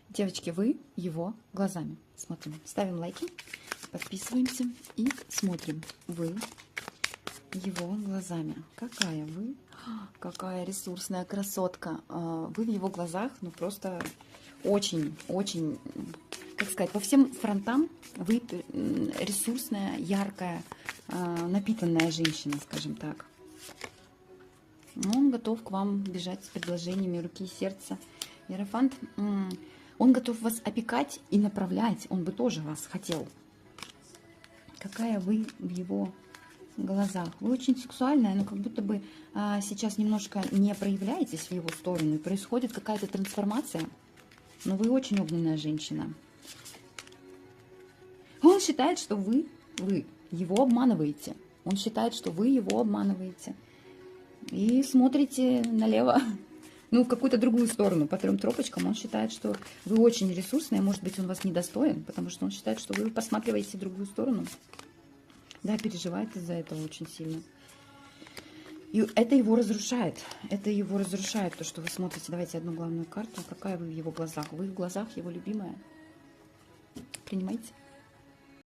Девочки, вы его глазами смотрим. Ставим лайки, подписываемся и смотрим. Вы его глазами. Какая вы? Какая ресурсная красотка. Вы в его глазах, ну просто очень, как сказать, по всем фронтам вы ресурсная, яркая, напитанная женщина, скажем так. Он готов к вам бежать с предложениями руки и сердца. Иерофант, он готов вас опекать и направлять. Он бы тоже вас хотел. Какая вы в его глазах. Вы очень сексуальная, но как будто бы сейчас немножко не проявляетесь в его сторону. И происходит какая-то трансформация. Но вы очень огненная женщина. Он считает, что вы его обманываете. Он считает, что вы его обманываете. И смотрите налево, ну, в какую-то другую сторону. По 3 тропочкам он считает, что вы очень ресурсная. Может быть, он вас недостоин, потому что он считает, что вы посматриваете в другую сторону. Да, переживает из-за этого очень сильно. И это его разрушает. Это его разрушает, то, что вы смотрите. Давайте одну главную карту. Какая вы в его глазах? Вы в глазах его любимая. Принимайте.